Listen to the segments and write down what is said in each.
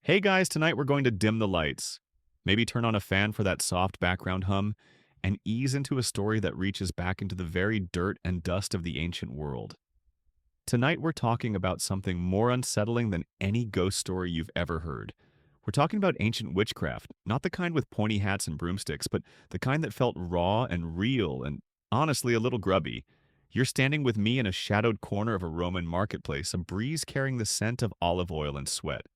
Hey guys, tonight we're going to dim the lights. Maybe turn on a fan for that soft background hum and ease into a story that reaches back into the very dirt and dust of the ancient world. Tonight we're talking about something more unsettling than any ghost story you've ever heard. We're talking about ancient witchcraft, not the kind with pointy hats and broomsticks, but the kind that felt raw and real and honestly a little grubby. You're standing with me in a shadowed corner of a Roman marketplace, a breeze carrying the scent of olive oil and sweat.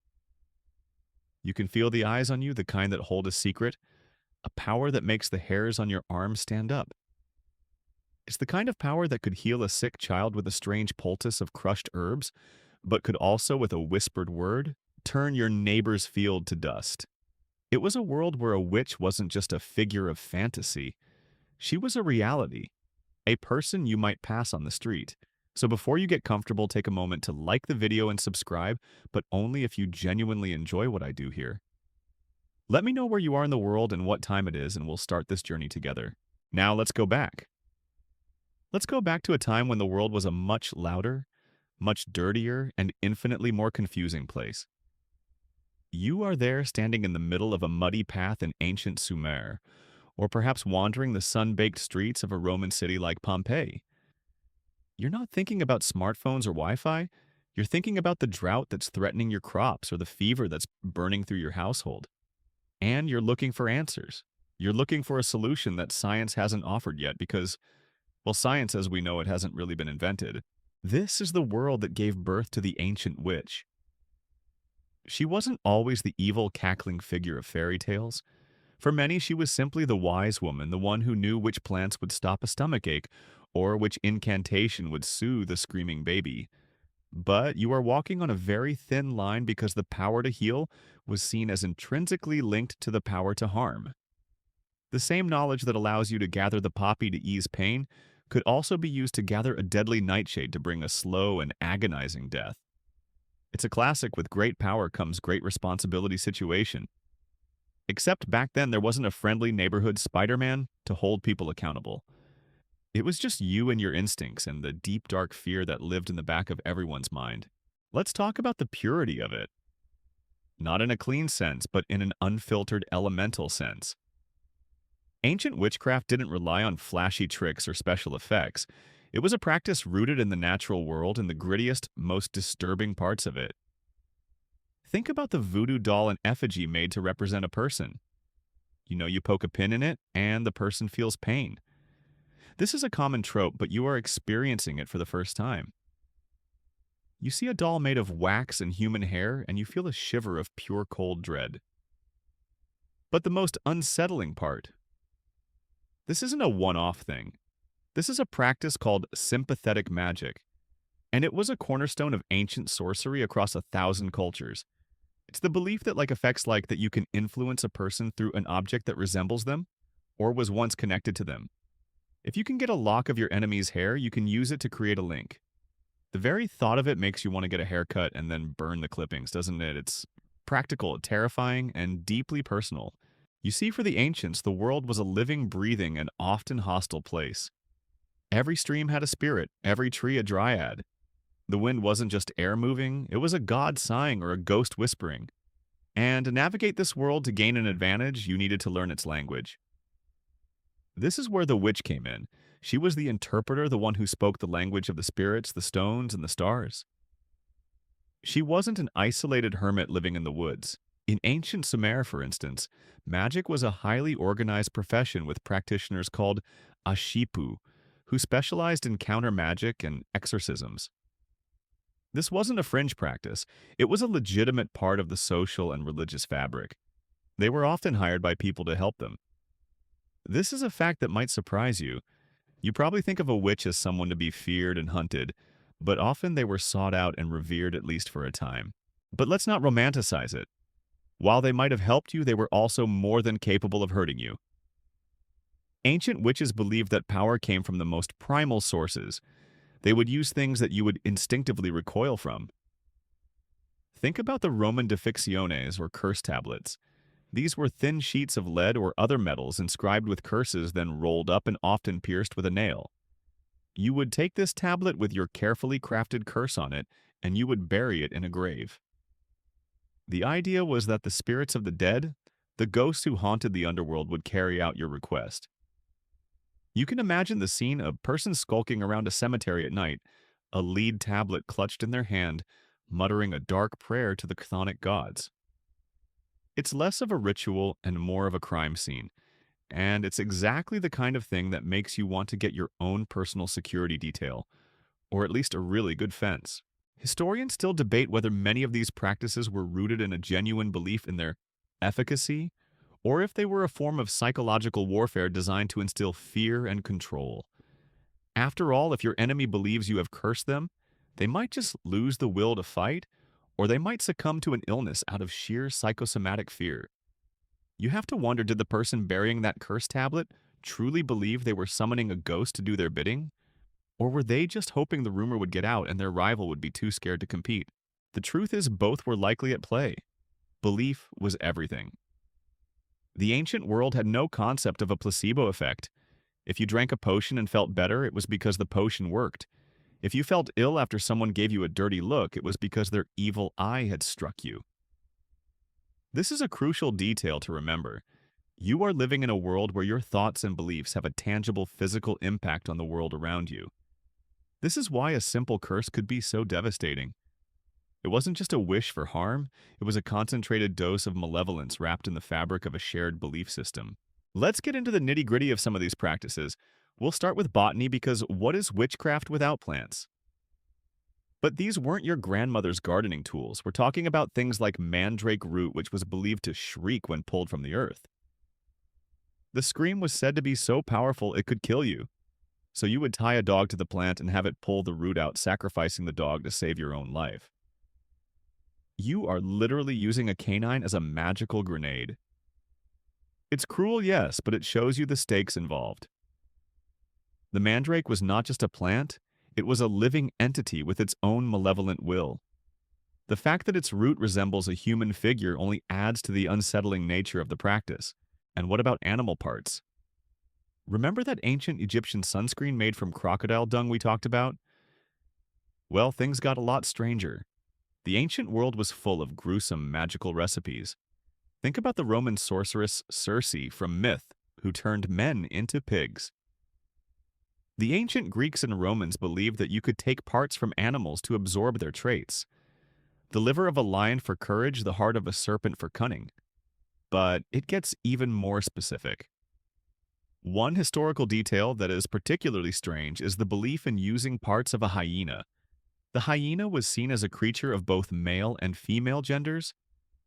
You can feel the eyes on you, the kind that hold a secret, a power that makes the hairs on your arms stand up. It's the kind of power that could heal a sick child with a strange poultice of crushed herbs, but could also, with a whispered word, turn your neighbor's field to dust. It was a world where a witch wasn't just a figure of fantasy. She was a reality, a person you might pass on the street. So before you get comfortable, take a moment to like the video and subscribe, but only if you genuinely enjoy what I do here. Let me know where you are in the world and what time it is, and we'll start this journey together. Now let's go back. Let's go back to a time when the world was a much louder, much dirtier, and infinitely more confusing place. You are there standing in the middle of a muddy path in ancient Sumer, or perhaps wandering the sun-baked streets of a Roman city like Pompeii. You're not thinking about smartphones or Wi-Fi. You're thinking about the drought that's threatening your crops or the fever that's burning through your household. And you're looking for answers. You're looking for a solution that science hasn't offered yet because, well, science as we know it hasn't really been invented. This is the world that gave birth to the ancient witch. She wasn't always the evil, cackling figure of fairy tales. For many, she was simply the wise woman, the one who knew which plants would stop a stomachache or which incantation would soothe a screaming baby. But you are walking on a very thin line because the power to heal was seen as intrinsically linked to the power to harm. The same knowledge that allows you to gather the poppy to ease pain could also be used to gather a deadly nightshade to bring a slow and agonizing death. It's a classic with great power comes great responsibility situation. Except back then there wasn't a friendly neighborhood Spider-Man to hold people accountable. It was just you and your instincts and the deep dark fear that lived in the back of everyone's mind. Let's talk about the purity of it. Not in a clean sense, but in an unfiltered elemental sense. Ancient witchcraft didn't rely on flashy tricks or special effects. It was a practice rooted in the natural world and the grittiest, most disturbing parts of it. Think about the voodoo doll and effigy made to represent a person. You poke a pin in it, and the person feels pain. This is a common trope, but you are experiencing it for the first time. You see a doll made of wax and human hair, and you feel a shiver of pure cold dread. But the most unsettling part, this isn't a one-off thing. This is a practice called sympathetic magic, and it was a cornerstone of ancient sorcery across 1,000 cultures. It's the belief that effects like that you can influence a person through an object that resembles them or was once connected to them. If you can get a lock of your enemy's hair, you can use it to create a link. The very thought of it makes you want to get a haircut and then burn the clippings, doesn't it? It's practical, terrifying, and deeply personal. You see, for the ancients, the world was a living, breathing, and often hostile place. Every stream had a spirit, every tree a dryad. The wind wasn't just air moving, it was a god sighing or a ghost whispering. And to navigate this world to gain an advantage, you needed to learn its language. This is where the witch came in. She was the interpreter, the one who spoke the language of the spirits, the stones, and the stars. She wasn't an isolated hermit living in the woods. In ancient Sumer, for instance, magic was a highly organized profession with practitioners called ashipu, who specialized in counter magic and exorcisms. This wasn't a fringe practice. It was a legitimate part of the social and religious fabric. They were often hired by people to help them. This is a fact that might surprise you. You probably think of a witch as someone to be feared and hunted, but often they were sought out and revered at least for a time. But let's not romanticize it. While they might have helped you, they were also more than capable of hurting you. Ancient witches believed that power came from the most primal sources. They would use things that you would instinctively recoil from. Think about the Roman defictiones or curse tablets. These were thin sheets of lead or other metals inscribed with curses, then rolled up and often pierced with a nail. You would take this tablet with your carefully crafted curse on it, and you would bury it in a grave. The idea was that the spirits of the dead, the ghosts who haunted the underworld, would carry out your request. You can imagine the scene: a person skulking around a cemetery at night, a lead tablet clutched in their hand, muttering a dark prayer to the chthonic gods. It's less of a ritual and more of a crime scene, and it's exactly the kind of thing that makes you want to get your own personal security detail, or at least a really good fence. Historians still debate whether many of these practices were rooted in a genuine belief in their efficacy, or if they were a form of psychological warfare designed to instill fear and control. After all, if your enemy believes you have cursed them, they might just lose the will to fight, or they might succumb to an illness out of sheer psychosomatic fear. You have to wonder, did the person burying that curse tablet truly believe they were summoning a ghost to do their bidding? Or were they just hoping the rumor would get out and their rival would be too scared to compete? The truth is, both were likely at play. Belief was everything. The ancient world had no concept of a placebo effect. If you drank a potion and felt better, it was because the potion worked. If you felt ill after someone gave you a dirty look, it was because their evil eye had struck you. This is a crucial detail to remember. You are living in a world where your thoughts and beliefs have a tangible physical impact on the world around you. This is why a simple curse could be so devastating. It wasn't just a wish for harm, it was a concentrated dose of malevolence wrapped in the fabric of a shared belief system. Let's get into the nitty-gritty of some of these practices. We'll start with botany, because what is witchcraft without plants? But these weren't your grandmother's gardening tools. We're talking about things like mandrake root, which was believed to shriek when pulled from the earth. The scream was said to be so powerful it could kill you. So you would tie a dog to the plant and have it pull the root out, sacrificing the dog to save your own life. You are literally using a canine as a magical grenade. It's cruel, yes, but it shows you the stakes involved. The mandrake was not just a plant, it was a living entity with its own malevolent will. The fact that its root resembles a human figure only adds to the unsettling nature of the practice. And what about animal parts? Remember that ancient Egyptian sunscreen made from crocodile dung we talked about? Well, things got a lot stranger. The ancient world was full of gruesome magical recipes. Think about the Roman sorceress Circe from myth, who turned men into pigs. The ancient Greeks and Romans believed that you could take parts from animals to absorb their traits. The liver of a lion for courage, the heart of a serpent for cunning. But it gets even more specific. One historical detail that is particularly strange is the belief in using parts of a hyena. The hyena was seen as a creature of both male and female genders,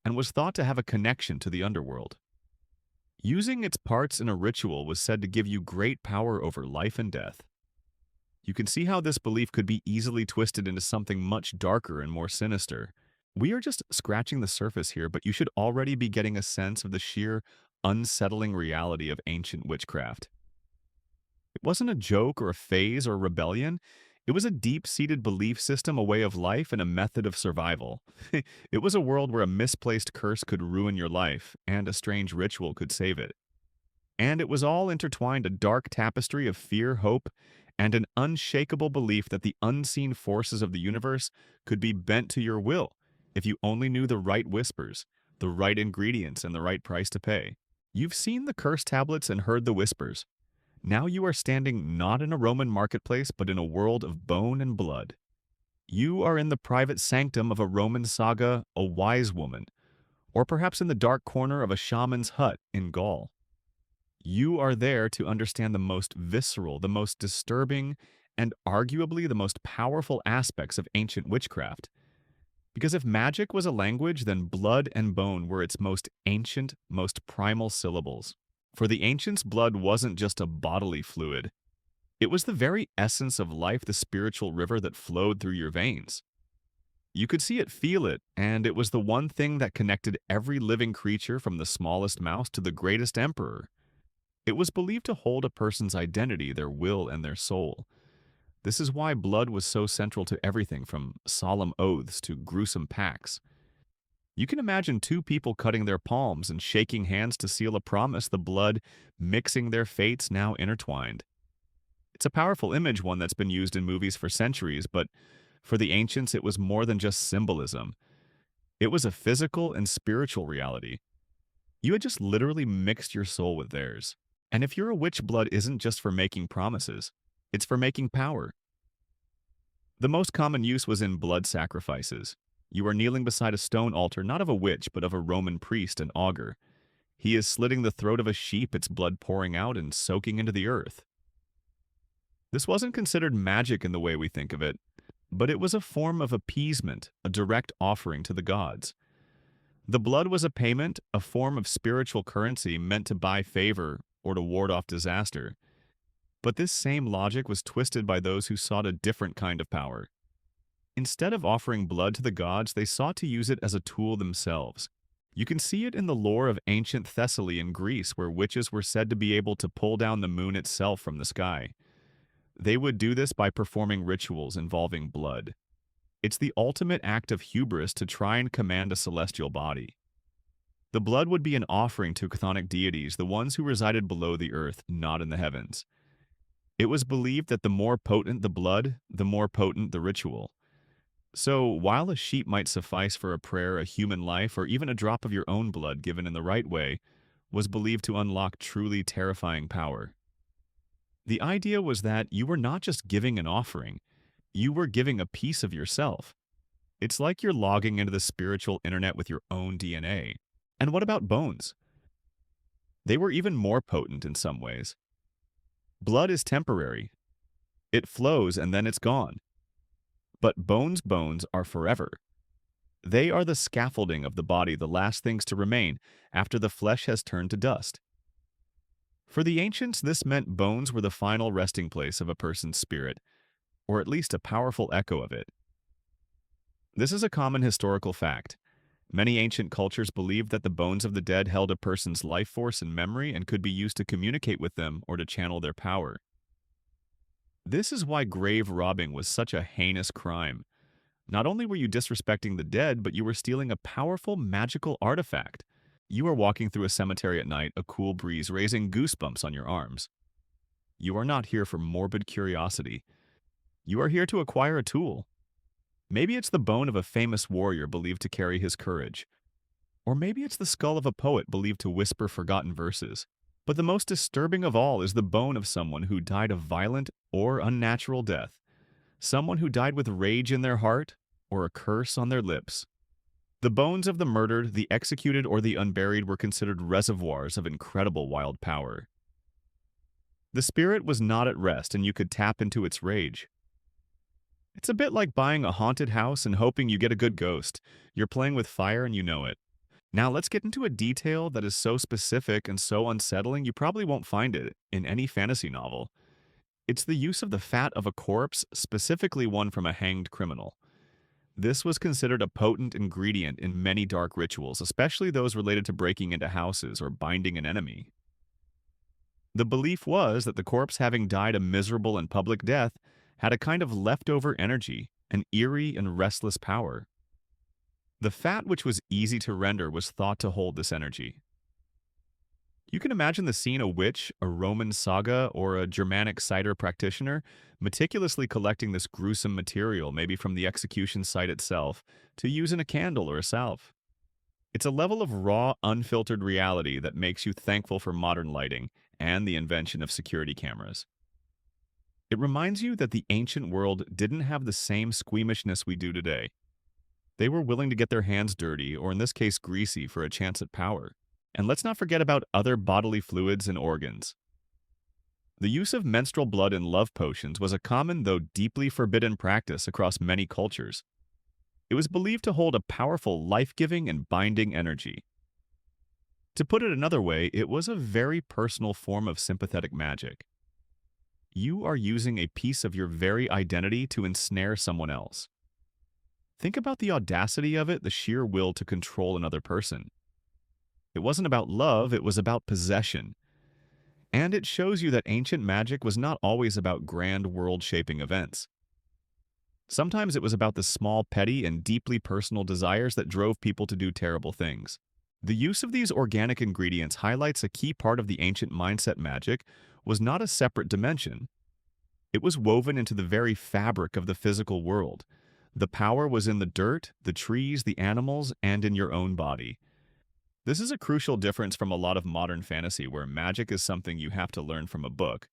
and was thought to have a connection to the underworld. Using its parts in a ritual was said to give you great power over life and death. You can see how this belief could be easily twisted into something much darker and more sinister. We are just scratching the surface here, but you should already be getting a sense of the sheer, unsettling reality of ancient witchcraft. It wasn't a joke or a phase or rebellion. It was a deep-seated belief system, a way of life, and a method of survival. It was a world where a misplaced curse could ruin your life, and a strange ritual could save it. And it was all intertwined, a dark tapestry of fear, hope, and an unshakable belief that the unseen forces of the universe could be bent to your will if you only knew the right whispers, the right ingredients, and the right price to pay. You've seen the curse tablets and heard the whispers. Now you are standing not in a Roman marketplace, but in a world of bone and blood. You are in the private sanctum of a Roman saga, a wise woman, or perhaps in the dark corner of a shaman's hut in Gaul. You are there to understand the most visceral, the most disturbing, and arguably the most powerful aspects of ancient witchcraft. Because if magic was a language, then blood and bone were its most ancient, most primal syllables. For the ancients, blood wasn't just a bodily fluid. It was the very essence of life, the spiritual river that flowed through your veins. You could see it, feel it, and it was the one thing that connected every living creature, from the smallest mouse to the greatest emperor. It was believed to hold a person's identity, their will, and their soul. This is why blood was so central to everything, from solemn oaths to gruesome pacts. You can imagine two people cutting their palms and shaking hands to seal a promise, the blood mixing their fates now intertwined. It's a powerful image, one that's been used in movies for centuries, but for the ancients it was more than just symbolism. It was a physical and spiritual reality. You had just literally mixed your soul with theirs. And if you're a witch, blood isn't just for making promises, it's for making power. The most common use was in blood sacrifices. You are kneeling beside a stone altar, not of a witch, but of a Roman priest, an augur. He is slitting the throat of a sheep, its blood pouring out and soaking into the earth. This wasn't considered magic in the way we think of it, but it was a form of appeasement, a direct offering to the gods. The blood was a payment, a form of spiritual currency meant to buy favor or to ward off disaster. But this same logic was twisted by those who sought a different kind of power. Instead of offering blood to the gods, they sought to use it as a tool themselves. You can see it in the lore of ancient Thessaly in Greece, where witches were said to be able to pull down the moon itself from the sky. They would do this by performing rituals involving blood. It's the ultimate act of hubris to try and command a celestial body. The blood would be an offering to chthonic deities, the ones who resided below the earth, not in the heavens. It was believed that the more potent the blood, the more potent the ritual. So, while a sheep might suffice for a prayer, a human life, or even a drop of your own blood given in the right way, was believed to unlock truly terrifying power. The idea was that you were not just giving an offering, you were giving a piece of yourself. It's like you're logging into the spiritual internet with your own DNA. And what about bones? They were even more potent in some ways. Blood is temporary. It flows and then it's gone. But bones are forever. They are the scaffolding of the body, the last things to remain after the flesh has turned to dust. For the ancients, this meant bones were the final resting place of a person's spirit, or at least a powerful echo of it. This is a common historical fact. Many ancient cultures believed that the bones of the dead held a person's life force and memory and could be used to communicate with them or to channel their power. This is why grave robbing was such a heinous crime. Not only were you disrespecting the dead, but you were stealing a powerful magical artifact. You are walking through a cemetery at night, a cool breeze raising goosebumps on your arms. You are not here for morbid curiosity. You are here to acquire a tool. Maybe it's the bone of a famous warrior believed to carry his courage. Or maybe it's the skull of a poet believed to whisper forgotten verses. But the most disturbing of all is the bone of someone who died a violent or unnatural death. Someone who died with rage in their heart or a curse on their lips. The bones of the murdered, the executed, or the unburied were considered reservoirs of incredible wild power. The spirit was not at rest, and you could tap into its rage. It's a bit like buying a haunted house and hoping you get a good ghost. You're playing with fire and you know it. Now let's get into a detail that is so specific and so unsettling you probably won't find it in any fantasy novel. It's the use of the fat of a corpse, specifically one from a hanged criminal. This was considered a potent ingredient in many dark rituals, especially those related to breaking into houses or binding an enemy. The belief was that the corpse, having died a miserable and public death, had a kind of leftover energy, an eerie and restless power. The fat, which was easy to render, was thought to hold this energy. You can imagine the scene: a witch, a Roman saga, or a Germanic cider practitioner meticulously collecting this gruesome material, maybe from the execution site itself, to use in a candle or a salve. It's a level of raw, unfiltered reality that makes you thankful for modern lighting and the invention of security cameras. It reminds you that the ancient world didn't have the same squeamishness we do today. They were willing to get their hands dirty, or in this case greasy, for a chance at power. And let's not forget about other bodily fluids and organs. The use of menstrual blood in love potions was a common, though deeply forbidden practice across many cultures. It was believed to hold a powerful life-giving and binding energy. To put it another way, it was a very personal form of sympathetic magic. You are using a piece of your very identity to ensnare someone else. Think about the audacity of it, the sheer will to control another person. It wasn't about love, it was about possession. And it shows you that ancient magic was not always about grand world-shaping events. Sometimes it was about the small, petty, and deeply personal desires that drove people to do terrible things. The use of these organic ingredients highlights a key part of the ancient mindset. Magic was not a separate dimension. It was woven into the very fabric of the physical world. The power was in the dirt, the trees, the animals, and in your own body. This is a crucial difference from a lot of modern fantasy where magic is something you have to learn from a book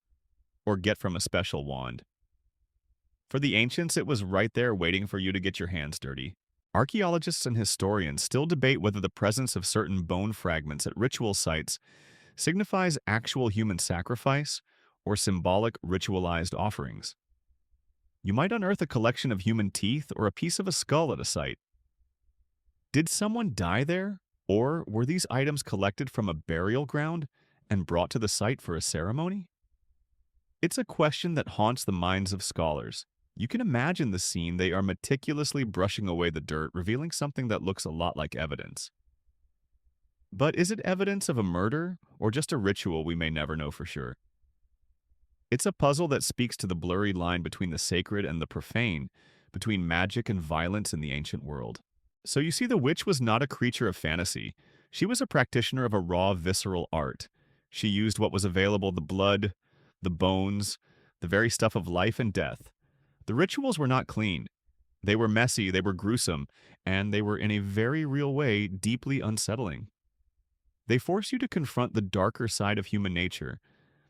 or get from a special wand. For the ancients, it was right there waiting for you to get your hands dirty. Archaeologists and historians still debate whether the presence of certain bone fragments at ritual sites signifies actual human sacrifice or symbolic ritualized offerings. You might unearth a collection of human teeth or a piece of a skull at a site. Did someone die there? Or were these items collected from a burial ground and brought to the site for a ceremony? It's a question that haunts the minds of scholars. You can imagine the scene. They are meticulously brushing away the dirt, revealing something that looks a lot like evidence. But is it evidence of a murder or just a ritual? We may never know for sure. It's a puzzle that speaks to the blurry line between the sacred and the profane, between magic and violence in the ancient world. So you see, the witch was not a creature of fantasy. She was a practitioner of a raw, visceral art. She used what was available: the blood, the bones, the very stuff of life and death. The rituals were not clean. They were messy, they were gruesome, and they were in a very real way deeply unsettling. They force you to confront the darker side of human nature,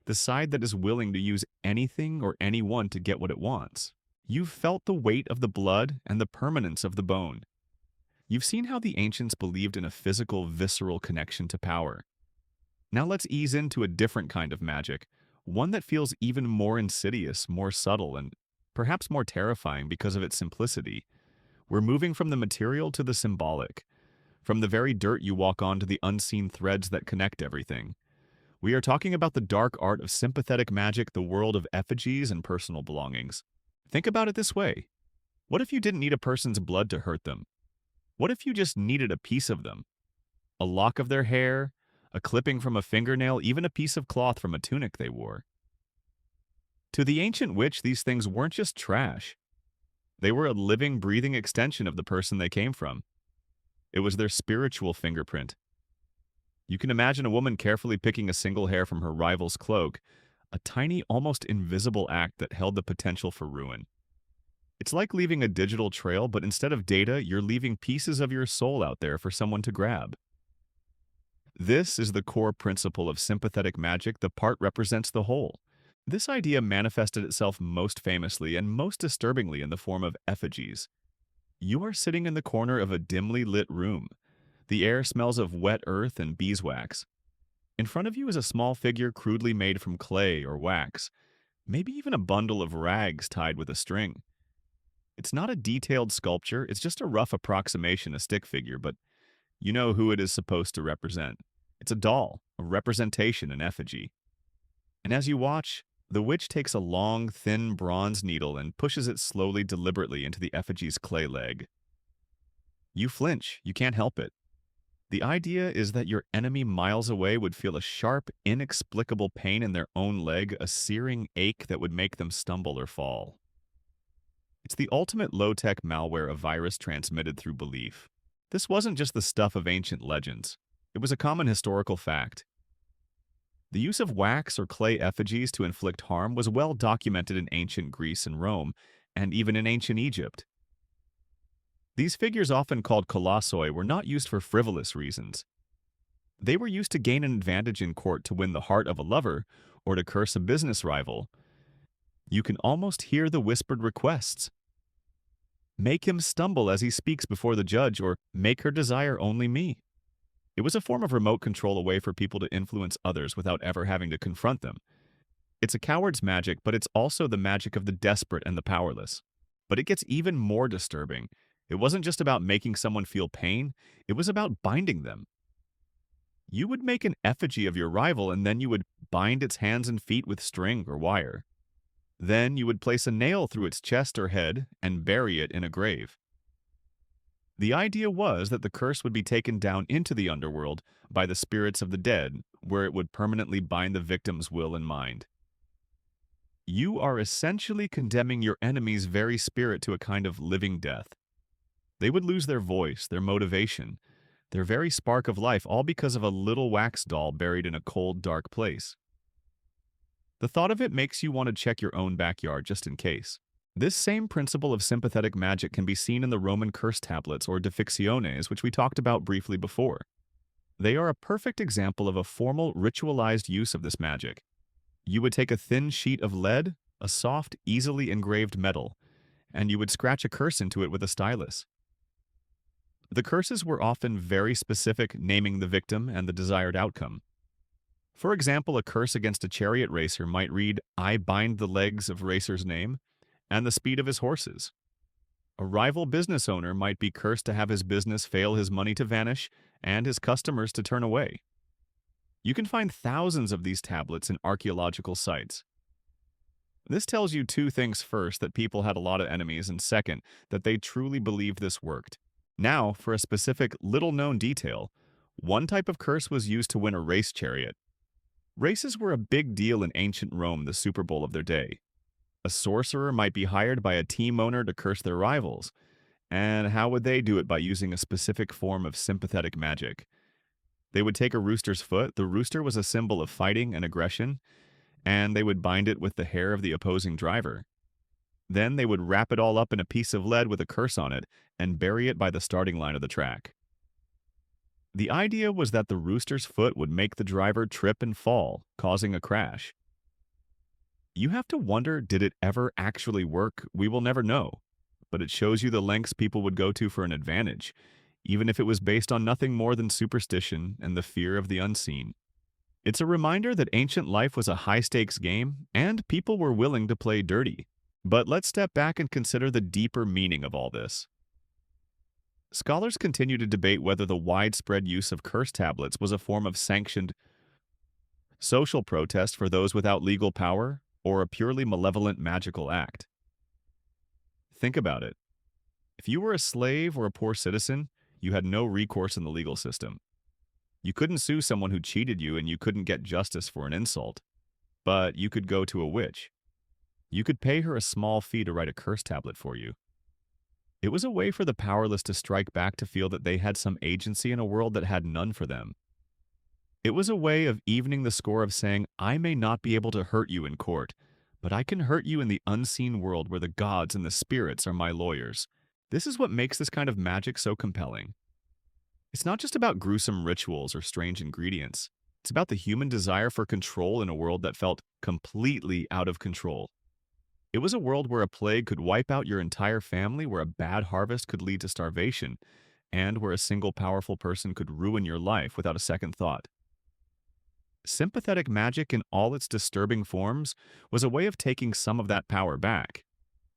the side that is willing to use anything or anyone to get what it wants. You've felt the weight of the blood and the permanence of the bone. You've seen how the ancients believed in a physical, visceral connection to power. Now let's ease into a different kind of magic, one that feels even more insidious, more subtle, and perhaps more terrifying because of its simplicity. We're moving from the material to the symbolic, from the very dirt you walk on to the unseen threads that connect everything. We are talking about the dark art of sympathetic magic, the world of effigies and personal belongings. Think about it this way. What if you didn't need a person's blood to hurt them? What if you just needed a piece of them? A lock of their hair, a clipping from a fingernail, even a piece of cloth from a tunic they wore. To the ancient witch, these things weren't just trash. They were a living, breathing extension of the person they came from. It was their spiritual fingerprint. You can imagine a woman carefully picking a single hair from her rival's cloak, a tiny, almost invisible act that held the potential for ruin. It's like leaving a digital trail, but instead of data, you're leaving pieces of your soul out there for someone to grab. This is the core principle of sympathetic magic. The part represents the whole. This idea manifested itself most famously and most disturbingly in the form of effigies. You are sitting in the corner of a dimly lit room. The air smells of wet earth and beeswax. In front of you is a small figure crudely made from clay or wax, maybe even a bundle of rags tied with a string. It's not a detailed sculpture, it's just a rough approximation, a stick figure, but you know who it is supposed to represent. It's a doll, a representation, an effigy. And as you watch, the witch takes a long, thin bronze needle and pushes it slowly, deliberately into the effigy's clay leg. You flinch, you can't help it. The idea is that your enemy miles away would feel a sharp, inexplicable pain in their own leg, a searing ache that would make them stumble or fall. It's the ultimate low-tech malware, a virus transmitted through belief. This wasn't just the stuff of ancient legends. It was a common historical fact. The use of wax or clay effigies to inflict harm was well documented in ancient Greece and Rome, and even in ancient Egypt. These figures, often called kolossoi, were not used for frivolous reasons. They were used to gain an advantage in court, to win the heart of a lover, or to curse a business rival. You can almost hear the whispered requests. Make him stumble as he speaks before the judge, or make her desire only me. It was a form of remote control, a way for people to influence others without ever having to confront them. It's a coward's magic, but it's also the magic of the desperate and the powerless. But it gets even more disturbing. It wasn't just about making someone feel pain, it was about binding them. You would make an effigy of your rival, and then you would bind its hands and feet with string or wire. Then you would place a nail through its chest or head and bury it in a grave. The idea was that the curse would be taken down into the underworld by the spirits of the dead, where it would permanently bind the victim's will and mind. You are essentially condemning your enemy's very spirit to a kind of living death. They would lose their voice, their motivation, their very spark of life, all because of a little wax doll buried in a cold, dark place. The thought of it makes you want to check your own backyard just in case. This same principle of sympathetic magic can be seen in the Roman curse tablets or defictiones, which we talked about briefly before. They are a perfect example of a formal, ritualized use of this magic. You would take a thin sheet of lead, a soft, easily engraved metal, and you would scratch a curse into it with a stylus. The curses were often very specific, naming the victim and the desired outcome. For example, a curse against a chariot racer might read, "I bind the legs of racer's name and the speed of his horses." A rival business owner might be cursed to have his business fail, his money to vanish, and his customers to turn away. You can find thousands of these tablets in archaeological sites. This tells you two things: first, that people had a lot of enemies, and second, that they truly believed this worked. Now, for a specific, little-known detail, one type of curse was used to win a race chariot. Races were a big deal in ancient Rome, the Super Bowl of their day. A sorcerer might be hired by a team owner to curse their rivals. And how would they do it? By using a specific form of sympathetic magic. They would take a rooster's foot. The rooster was a symbol of fighting and aggression, and they would bind it with the hair of the opposing driver. Then they would wrap it all up in a piece of lead with a curse on it and bury it by the starting line of the track. The idea was that the rooster's foot would make the driver trip and fall, causing a crash. You have to wonder, did it ever actually work? We will never know. But it shows you the lengths people would go to for an advantage, even if it was based on nothing more than superstition and the fear of the unseen. It's a reminder that ancient life was a high-stakes game, and people were willing to play dirty. But let's step back and consider the deeper meaning of all this. Scholars continue to debate whether the widespread use of curse tablets was a form of sanctioned social protest for those without legal power, or a purely malevolent magical act. Think about it. If you were a slave or a poor citizen, you had no recourse in the legal system. You couldn't sue someone who cheated you, and you couldn't get justice for an insult. But you could go to a witch. You could pay her a small fee to write a curse tablet for you. It was a way for the powerless to strike back, to feel that they had some agency in a world that had none for them. It was a way of evening the score, of saying, I may not be able to hurt you in court, but I can hurt you in the unseen world where the gods and the spirits are my lawyers. This is what makes this kind of magic so compelling. It's not just about gruesome rituals or strange ingredients. It's about the human desire for control in a world that felt completely out of control. It was a world where a plague could wipe out your entire family, where a bad harvest could lead to starvation, and where a single powerful person could ruin your life without a second thought. Sympathetic magic, in all its disturbing forms, was a way of taking some of that power back.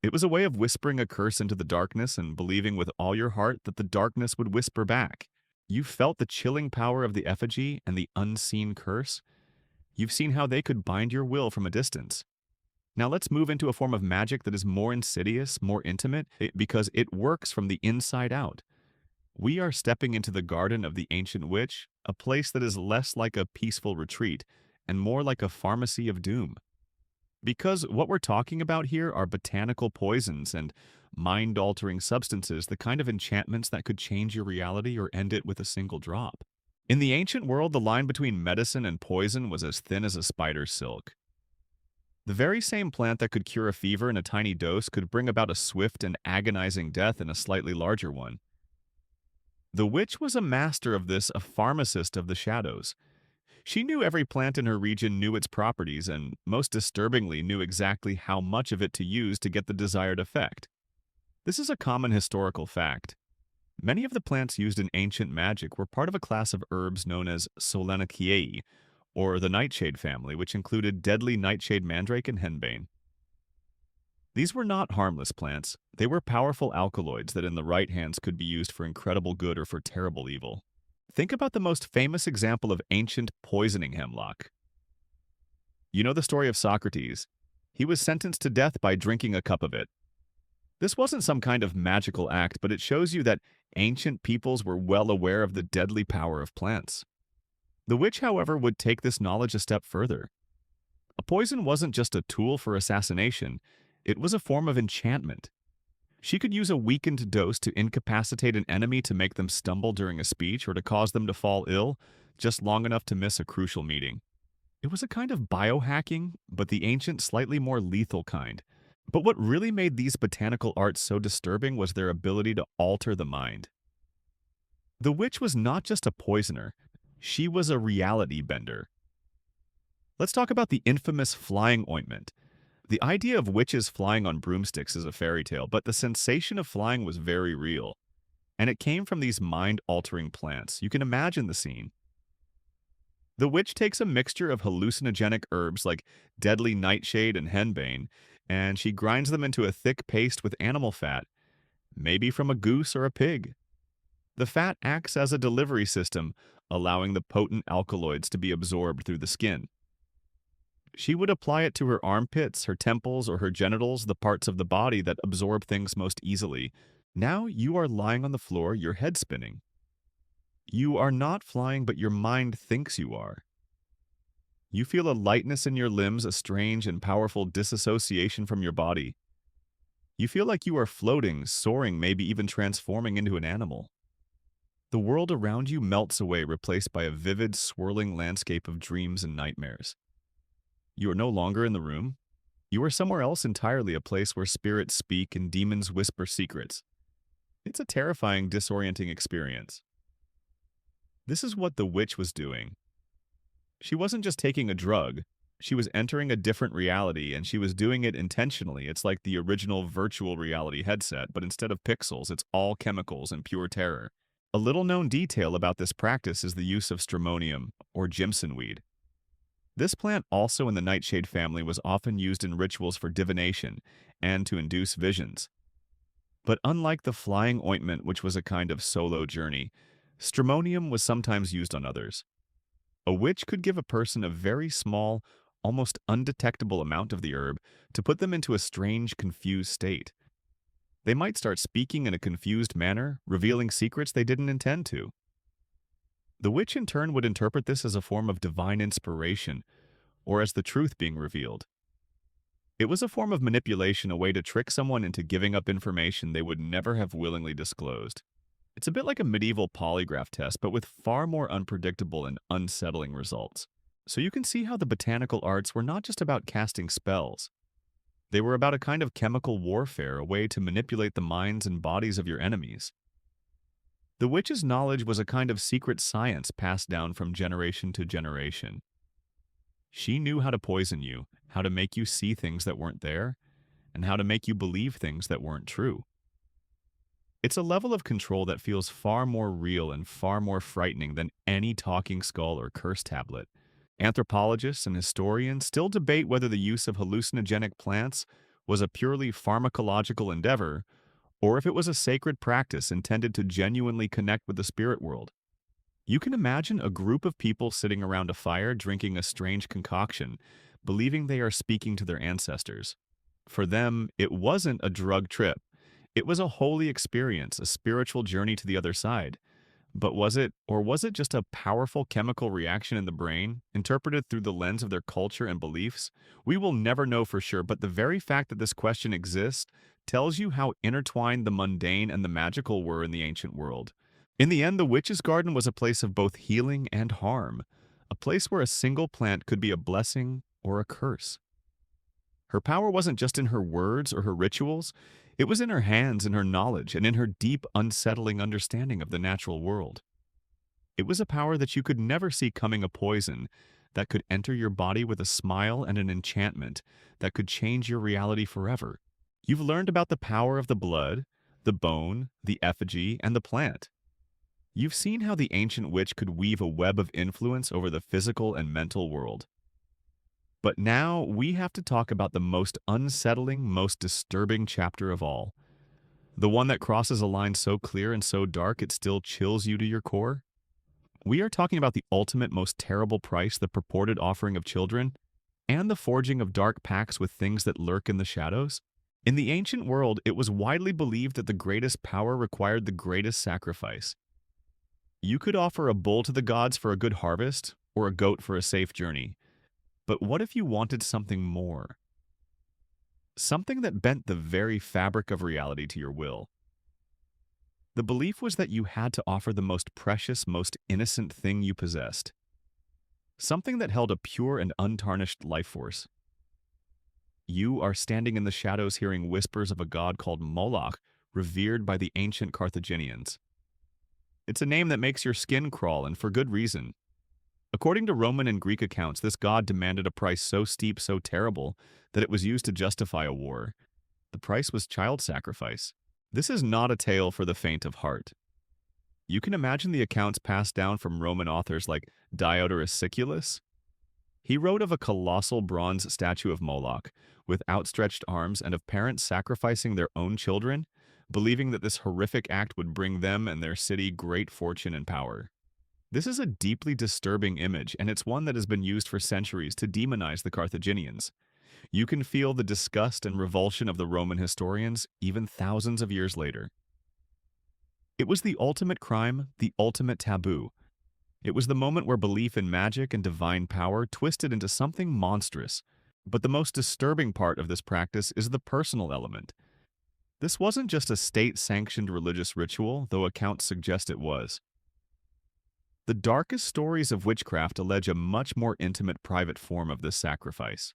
It was a way of whispering a curse into the darkness and believing with all your heart that the darkness would whisper back. You felt the chilling power of the effigy and the unseen curse. You've seen how they could bind your will from a distance. Now let's move into a form of magic that is more insidious, more intimate, because it works from the inside out. We are stepping into the garden of the ancient witch, a place that is less like a peaceful retreat and more like a pharmacy of doom. Because what we're talking about here are botanical poisons and mind-altering substances, the kind of enchantments that could change your reality or end it with a single drop. In the ancient world, the line between medicine and poison was as thin as a spider's silk. The very same plant that could cure a fever in a tiny dose could bring about a swift and agonizing death in a slightly larger one. The witch was a master of this, a pharmacist of the shadows. She knew every plant in her region, knew its properties, and, most disturbingly, knew exactly how much of it to use to get the desired effect. This is a common historical fact. Many of the plants used in ancient magic were part of a class of herbs known as Solanaceae, or the nightshade family, which included deadly nightshade mandrake and henbane. These were not harmless plants. They were powerful alkaloids that in the right hands could be used for incredible good or for terrible evil. Think about the most famous example of ancient poisoning hemlock. You know the story of Socrates. He was sentenced to death by drinking a cup of it. This wasn't some kind of magical act, but it shows you that ancient peoples were well aware of the deadly power of plants. The witch, however, would take this knowledge a step further. A poison wasn't just a tool for assassination, it was a form of enchantment. She could use a weakened dose to incapacitate an enemy, to make them stumble during a speech, or to cause them to fall ill, just long enough to miss a crucial meeting. It was a kind of biohacking, but the ancient, slightly more lethal kind. But what really made these botanical arts so disturbing was their ability to alter the mind. The witch was not just a poisoner, she was a reality bender. Let's talk about the infamous flying ointment. The idea of witches flying on broomsticks is a fairy tale, but the sensation of flying was very real. And it came from these mind-altering plants. You can imagine the scene. The witch takes a mixture of hallucinogenic herbs like deadly nightshade and henbane, and she grinds them into a thick paste with animal fat, maybe from a goose or a pig. The fat acts as a delivery system, allowing the potent alkaloids to be absorbed through the skin. She would apply it to her armpits, her temples, or her genitals, the parts of the body that absorb things most easily. Now you are lying on the floor, your head spinning. You are not flying, but your mind thinks you are. You feel a lightness in your limbs, a strange and powerful disassociation from your body. You feel like you are floating, soaring, maybe even transforming into an animal. The world around you melts away, replaced by a vivid, swirling landscape of dreams and nightmares. You are no longer in the room. You are somewhere else entirely, a place where spirits speak and demons whisper secrets. It's a terrifying, disorienting experience. This is what the witch was doing. She wasn't just taking a drug. She was entering a different reality, and she was doing it intentionally. It's like the original virtual reality headset, but instead of pixels, it's all chemicals and pure terror. A little-known detail about this practice is the use of stramonium, or Jimson weed. This plant, also in the nightshade family, was often used in rituals for divination and to induce visions. But unlike the flying ointment, which was a kind of solo journey, stramonium was sometimes used on others. A witch could give a person a very small, almost undetectable amount of the herb to put them into a strange, confused state. They might start speaking in a confused manner, revealing secrets they didn't intend to. The witch in turn would interpret this as a form of divine inspiration, or as the truth being revealed. It was a form of manipulation, a way to trick someone into giving up information they would never have willingly disclosed. It's a bit like a medieval polygraph test, but with far more unpredictable and unsettling results. So you can see how the botanical arts were not just about casting spells. They were about a kind of chemical warfare, a way to manipulate the minds and bodies of your enemies. The witch's knowledge was a kind of secret science passed down from generation to generation. She knew how to poison you, how to make you see things that weren't there, and how to make you believe things that weren't true. It's a level of control that feels far more real and far more frightening than any talking skull or curse tablet. Anthropologists and historians still debate whether the use of hallucinogenic plants was a purely pharmacological endeavor, or if it was a sacred practice intended to genuinely connect with the spirit world. You can imagine a group of people sitting around a fire drinking a strange concoction, believing they are speaking to their ancestors. For them, it wasn't a drug trip. It was a holy experience, a spiritual journey to the other side. But was it, or was it just a powerful chemical reaction in the brain, interpreted through the lens of their culture and beliefs? We will never know for sure, but the very fact that this question exists tells you how intertwined the mundane and the magical were in the ancient world. In the end, the witch's garden was a place of both healing and harm, a place where a single plant could be a blessing or a curse. Her power wasn't just in her words or her rituals, it was in her hands, in her knowledge, and in her deep, unsettling understanding of the natural world. It was a power that you could never see coming, a poison that could enter your body with a smile and an enchantment that could change your reality forever. You've learned about the power of the blood, the bone, the effigy, and the plant. You've seen how the ancient witch could weave a web of influence over the physical and mental world. But now we have to talk about the most unsettling, most disturbing chapter of all. The one that crosses a line so clear and so dark it still chills you to your core. We are talking about the ultimate, most terrible price, the purported offering of children, and the forging of dark pacts with things that lurk in the shadows. In the ancient world, it was widely believed that the greatest power required the greatest sacrifice. You could offer a bull to the gods for a good harvest, or a goat for a safe journey. But what if you wanted something more? Something that bent the very fabric of reality to your will. The belief was that you had to offer the most precious, most innocent thing you possessed. Something that held a pure and untarnished life force. You are standing in the shadows hearing whispers of a god called Moloch, revered by the ancient Carthaginians. It's a name that makes your skin crawl, and for good reason. According to Roman and Greek accounts, this god demanded a price so steep, so terrible, that it was used to justify a war. The price was child sacrifice. This is not a tale for the faint of heart. You can imagine the accounts passed down from Roman authors like Diodorus Siculus. He wrote of a colossal bronze statue of Moloch, with outstretched arms, and of parents sacrificing their own children, believing that this horrific act would bring them and their city great fortune and power. This is a deeply disturbing image, and it's one that has been used for centuries to demonize the Carthaginians. You can feel the disgust and revulsion of the Roman historians even thousands of years later. It was the ultimate crime, the ultimate taboo. It was the moment where belief in magic and divine power twisted into something monstrous. But the most disturbing part of this practice is the personal element. This wasn't just a state-sanctioned religious ritual, though accounts suggest it was. The darkest stories of witchcraft allege a much more intimate private form of this sacrifice.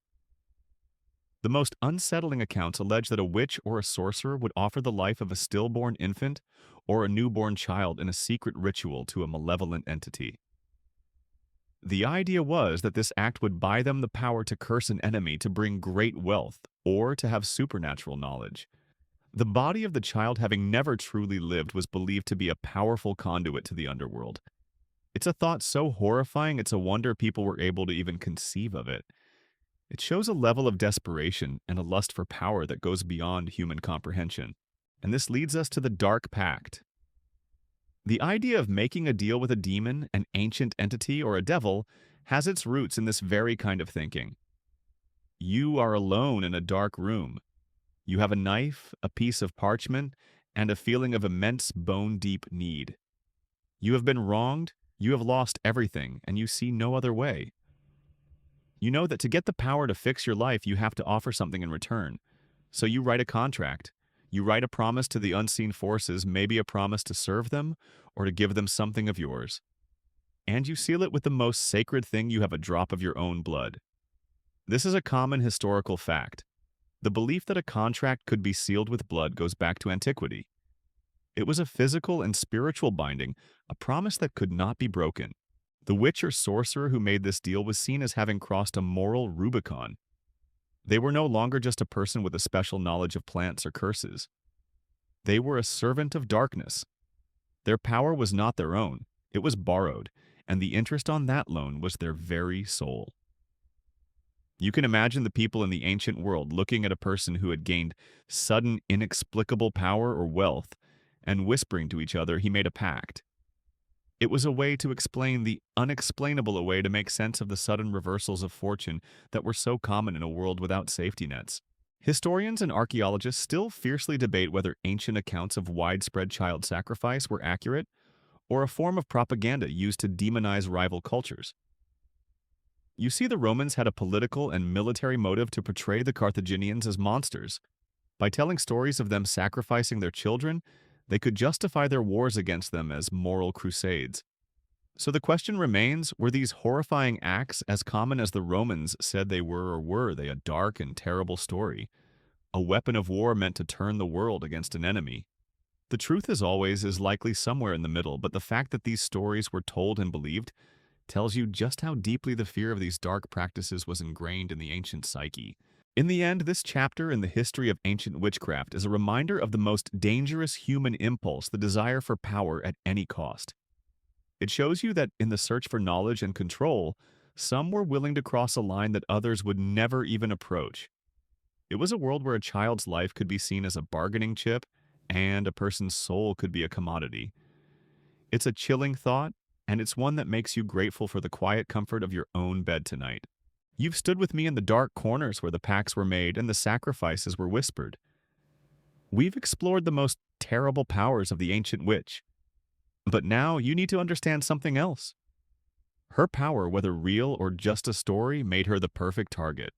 The most unsettling accounts allege that a witch or a sorcerer would offer the life of a stillborn infant or a newborn child in a secret ritual to a malevolent entity. The idea was that this act would buy them the power to curse an enemy to bring great wealth or to have supernatural knowledge. The body of the child, having never truly lived, was believed to be a powerful conduit to the underworld. It's a thought so horrifying it's a wonder people were able to even conceive of it. It shows a level of desperation and a lust for power that goes beyond human comprehension. And this leads us to the Dark Pact. The idea of making a deal with a demon, an ancient entity, or a devil has its roots in this very kind of thinking. You are alone in a dark room. You have a knife, a piece of parchment, and a feeling of immense bone-deep need. You have been wronged, you have lost everything, and you see no other way. You know that to get the power to fix your life, you have to offer something in return. So you write a contract. You write a promise to the unseen forces, maybe a promise to serve them or to give them something of yours. And you seal it with the most sacred thing: you have a drop of your own blood. This is a common historical fact. The belief that a contract could be sealed with blood goes back to antiquity. It was a physical and spiritual binding, a promise that could not be broken. The witch or sorcerer who made this deal was seen as having crossed a moral Rubicon. They were no longer just a person with a special knowledge of plants or curses. They were a servant of darkness. Their power was not their own, it was borrowed, and the interest on that loan was their very soul. You can imagine the people in the ancient world looking at a person who had gained sudden, inexplicable power or wealth and whispering to each other he made a pact. It was a way to explain the unexplainable, a way to make sense of the sudden reversals of fortune that were so common in a world without safety nets. Historians and archaeologists still fiercely debate whether ancient accounts of widespread child sacrifice were accurate or a form of propaganda used to demonize rival cultures. You see, the Romans had a political and military motive to portray the Carthaginians as monsters. By telling stories of them sacrificing their children, they could justify their wars against them as moral crusades. So the question remains, were these horrifying acts as common as the Romans said they were, or were they a dark and terrible story? A weapon of war meant to turn the world against an enemy? The truth, as always, is likely somewhere in the middle, but the fact that these stories were told and believed tells you just how deeply the fear of these dark practices was ingrained in the ancient psyche. In the end, this chapter in the history of ancient witchcraft is a reminder of the most dangerous human impulse, the desire for power at any cost. It shows you that in the search for knowledge and control, some were willing to cross a line that others would never even approach. It was a world where a child's life could be seen as a bargaining chip, and a person's soul could be a commodity. It's a chilling thought, and it's one that makes you grateful for the quiet comfort of your own bed tonight. You've stood with me in the dark corners where the pacts were made and the sacrifices were whispered. We've explored the most terrible powers of the ancient witch. But now you need to understand something else. Her power, whether real or just a story, made her the perfect target.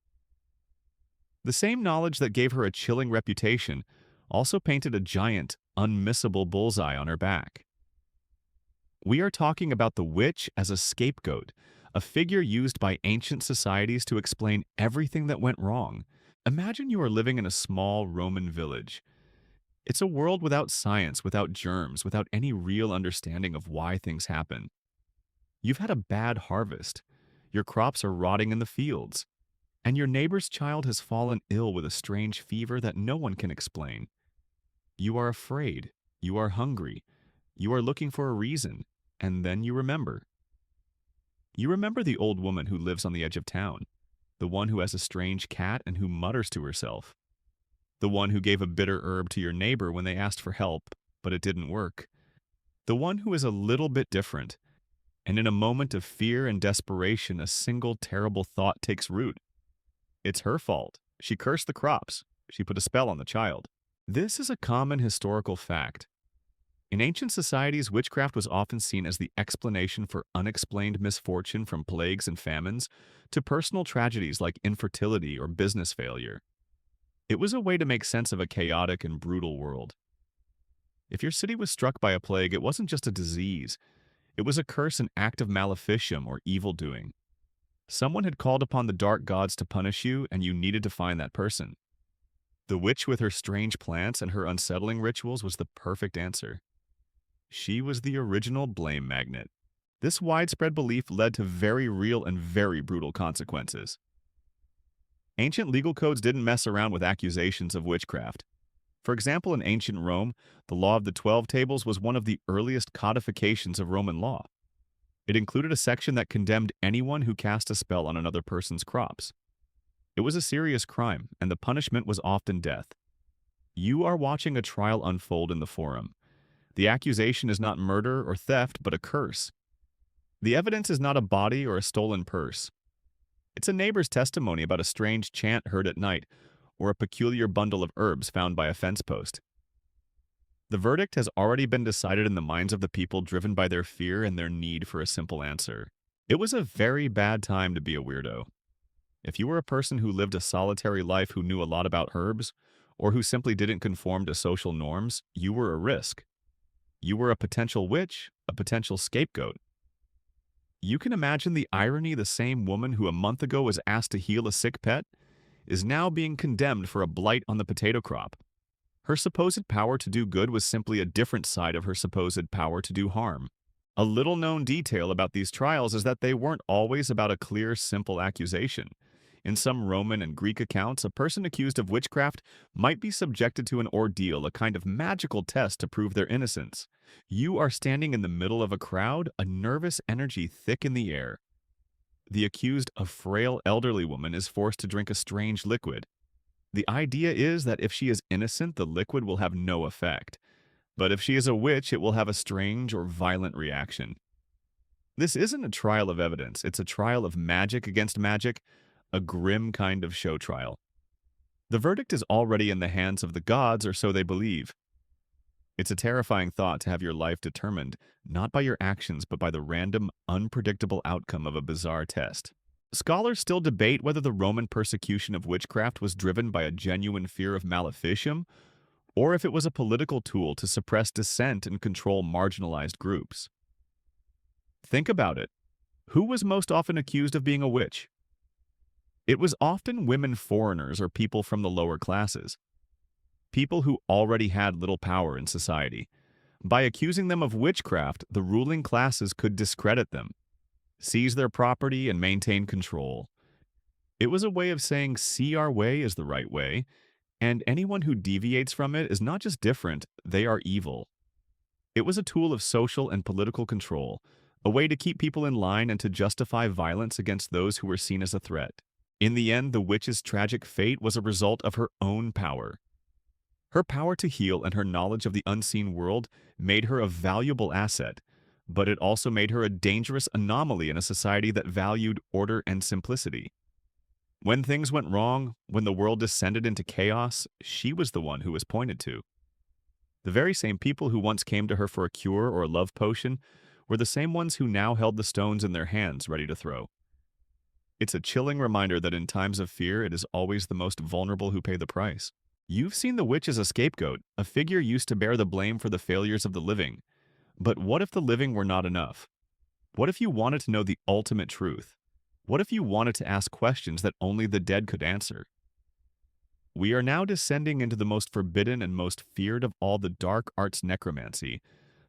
The same knowledge that gave her a chilling reputation also painted a giant, unmissable bullseye on her back. We are talking about the witch as a scapegoat, a figure used by ancient societies to explain everything that went wrong, Imagine you are living in a small Roman village. It's a world without science, without germs, without any real understanding of why things happen. You've had a bad harvest. Your crops are rotting in the fields. And your neighbor's child has fallen ill with a strange fever that no one can explain. You are afraid. You are hungry. You are looking for a reason. And then you remember. You remember the old woman who lives on the edge of town, the one who has a strange cat and who mutters to herself, the one who gave a bitter herb to your neighbor when they asked for help, but it didn't work, the one who is a little bit different, and in a moment of fear and desperation, a single terrible thought takes root. It's her fault. She cursed the crops. She put a spell on the child. This is a common historical fact. In ancient societies, witchcraft was often seen as the explanation for unexplained misfortune from plagues and famines to personal tragedies like infertility or business failure. It was a way to make sense of a chaotic and brutal world. If your city was struck by a plague, it wasn't just a disease. It was a curse, an act of maleficium or evil doing. Someone had called upon the dark gods to punish you, and you needed to find that person. The witch with her strange plants and her unsettling rituals was the perfect answer. She was the original blame magnet. This widespread belief led to very real and very brutal consequences. Ancient legal codes didn't mess around with accusations of witchcraft. For example, in ancient Rome, the Law of the 12 Tables was one of the earliest codifications of Roman law. It included a section that condemned anyone who cast a spell on another person's crops. It was a serious crime, and the punishment was often death. You are watching a trial unfold in the forum. The accusation is not murder or theft, but a curse. The evidence is not a body or a stolen purse. It's a neighbor's testimony about a strange chant heard at night, or a peculiar bundle of herbs found by a fence post. The verdict has already been decided in the minds of the people driven by their fear and their need for a simple answer. It was a very bad time to be a weirdo. If you were a person who lived a solitary life who knew a lot about herbs, or who simply didn't conform to social norms, you were a risk. You were a potential witch, a potential scapegoat. You can imagine the irony. The same woman who a month ago was asked to heal a sick pet is now being condemned for a blight on the potato crop. Her supposed power to do good was simply a different side of her supposed power to do harm. A little-known detail about these trials is that they weren't always about a clear, simple accusation. In some Roman and Greek accounts, a person accused of witchcraft might be subjected to an ordeal, a kind of magical test to prove their innocence. You are standing in the middle of a crowd, a nervous energy thick in the air. The accused, a frail elderly woman, is forced to drink a strange liquid. The idea is that if she is innocent, the liquid will have no effect. But if she is a witch, it will have a strange or violent reaction. This isn't a trial of evidence, it's a trial of magic against magic, a grim kind of show trial. The verdict is already in the hands of the gods, or so they believe. It's a terrifying thought to have your life determined, not by your actions, but by the random, unpredictable outcome of a bizarre test. Scholars still debate whether the Roman persecution of witchcraft was driven by a genuine fear of maleficium, or if it was a political tool to suppress dissent and control marginalized groups. Think about it. Who was most often accused of being a witch? It was often women foreigners or people from the lower classes. People who already had little power in society. By accusing them of witchcraft, the ruling classes could discredit them, seize their property, and maintain control. It was a way of saying, see, our way is the right way, and anyone who deviates from it is not just different, they are evil. It was a tool of social and political control, a way to keep people in line and to justify violence against those who were seen as a threat. In the end, the witch's tragic fate was a result of her own power. Her power to heal and her knowledge of the unseen world made her a valuable asset, but it also made her a dangerous anomaly in a society that valued order and simplicity. When things went wrong, when the world descended into chaos, she was the one who was pointed to. The very same people who once came to her for a cure or a love potion were the same ones who now held the stones in their hands ready to throw. It's a chilling reminder that in times of fear, it is always the most vulnerable who pay the price. You've seen the witch as a scapegoat, a figure used to bear the blame for the failures of the living. But what if the living were not enough? What if you wanted to know the ultimate truth? What if you wanted to ask questions that only the dead could answer? We are now descending into the most forbidden and most feared of all the dark arts, necromancy,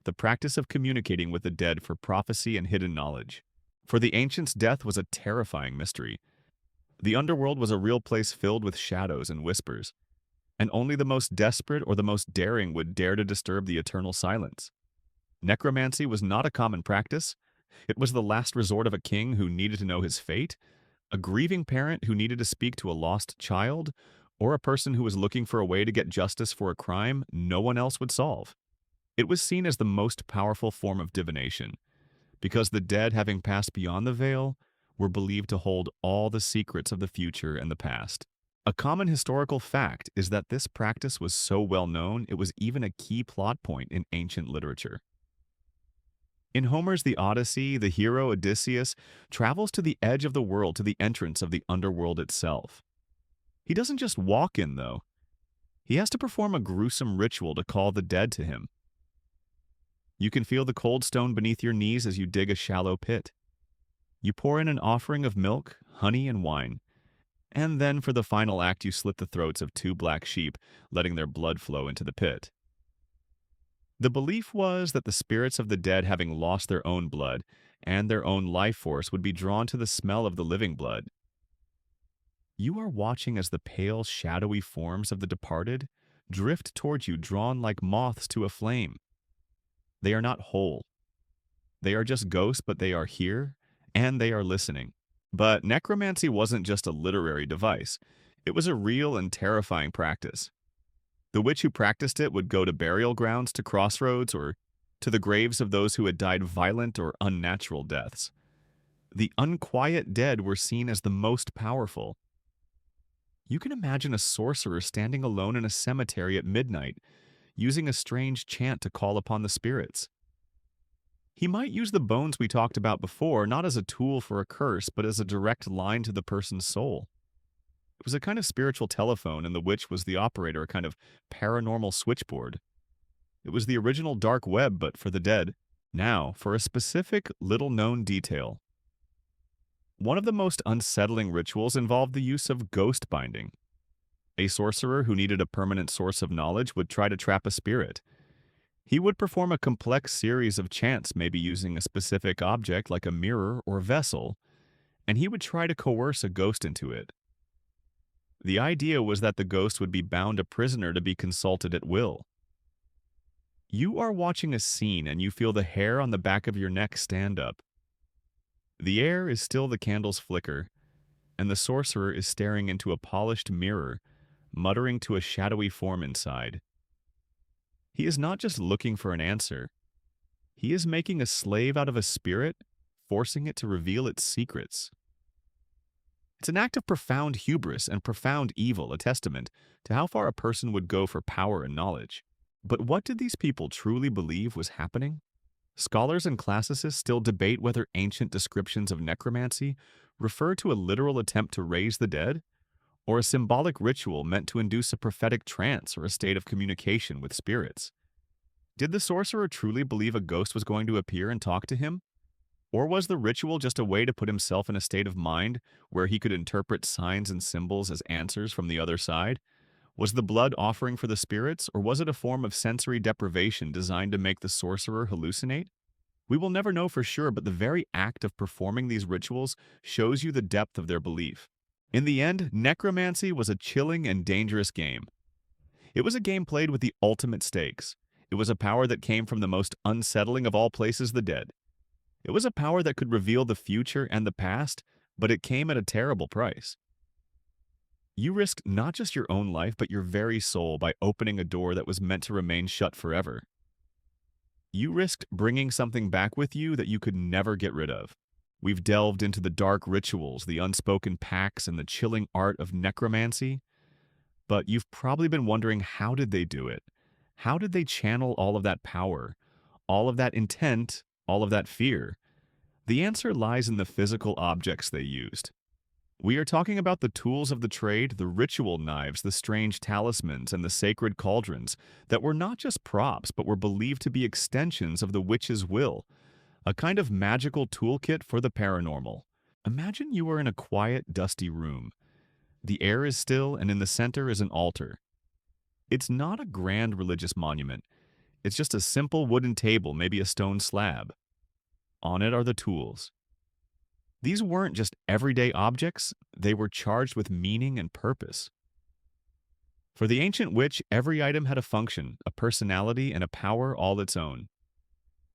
the practice of communicating with the dead for prophecy and hidden knowledge. For the ancients, death was a terrifying mystery. The underworld was a real place filled with shadows and whispers, and only the most desperate or the most daring would dare to disturb the eternal silence. Necromancy was not a common practice. It was the last resort of a king who needed to know his fate, a grieving parent who needed to speak to a lost child, or a person who was looking for a way to get justice for a crime no one else would solve. It was seen as the most powerful form of divination, because the dead, having passed beyond the veil, were believed to hold all the secrets of the future and the past. A common historical fact is that this practice was so well known it was even a key plot point in ancient literature. In Homer's The Odyssey, the hero Odysseus travels to the edge of the world, to the entrance of the underworld itself. He doesn't just walk in, though. He has to perform a gruesome ritual to call the dead to him. You can feel the cold stone beneath your knees as you dig a shallow pit. You pour in an offering of milk, honey, and wine, and then for the final act you slit the throats of two black sheep, letting their blood flow into the pit. The belief was that the spirits of the dead, having lost their own blood and their own life force, would be drawn to the smell of the living blood. You are watching as the pale, shadowy forms of the departed drift towards you, drawn like moths to a flame. They are not whole. They are just ghosts, but they are here, and they are listening. But necromancy wasn't just a literary device. It was a real and terrifying practice. The witch who practiced it would go to burial grounds, to crossroads, or to the graves of those who had died violent or unnatural deaths. The unquiet dead were seen as the most powerful. You can imagine a sorcerer standing alone in a cemetery at midnight, using a strange chant to call upon the spirits. He might use the bones we talked about before, not as a tool for a curse, but as a direct line to the person's soul. It was a kind of spiritual telephone, and the witch was the operator, a kind of paranormal switchboard. It was the original dark web, but for the dead. Now, for a specific, little-known detail. One of the most unsettling rituals involved the use of ghost binding. A sorcerer who needed a permanent source of knowledge would try to trap a spirit. He would perform a complex series of chants, maybe using a specific object like a mirror or vessel, and he would try to coerce a ghost into it. The idea was that the ghost would be bound a prisoner to be consulted at will. You are watching a scene and you feel the hair on the back of your neck stand up. The air is still, the candles flicker, and the sorcerer is staring into a polished mirror, muttering to a shadowy form inside. He is not just looking for an answer. He is making a slave out of a spirit, forcing it to reveal its secrets. It's an act of profound hubris and profound evil, a testament to how far a person would go for power and knowledge. But what did these people truly believe was happening? Scholars and classicists still debate whether ancient descriptions of necromancy refer to a literal attempt to raise the dead, or a symbolic ritual meant to induce a prophetic trance or a state of communication with spirits. Did the sorcerer truly believe a ghost was going to appear and talk to him? Or was the ritual just a way to put himself in a state of mind where he could interpret signs and symbols as answers from the other side? Was the blood offering for the spirits, or was it a form of sensory deprivation designed to make the sorcerer hallucinate? We will never know for sure, but the very act of performing these rituals shows you the depth of their belief. In the end, necromancy was a chilling and dangerous game. It was a game played with the ultimate stakes. It was a power that came from the most unsettling of all places, the dead. It was a power that could reveal the future and the past, but it came at a terrible price. You risked not just your own life, but your very soul by opening a door that was meant to remain shut forever. You risked bringing something back with you that you could never get rid of. We've delved into the dark rituals, the unspoken pacts, and the chilling art of necromancy. But you've probably been wondering, how did they do it? How did they channel all of that power, all of that intent, all of that fear? The answer lies in the physical objects they used. We are talking about the tools of the trade, the ritual knives, the strange talismans, and the sacred cauldrons that were not just props, but were believed to be extensions of the witch's will, a kind of magical toolkit for the paranormal. Imagine you are in a quiet, dusty room. The air is still, and in the center is an altar. It's not a grand religious monument. It's just a simple wooden table, maybe a stone slab. On it are the tools. These weren't just everyday objects, they were charged with meaning and purpose. For the ancient witch, every item had a function, a personality, and a power all its own.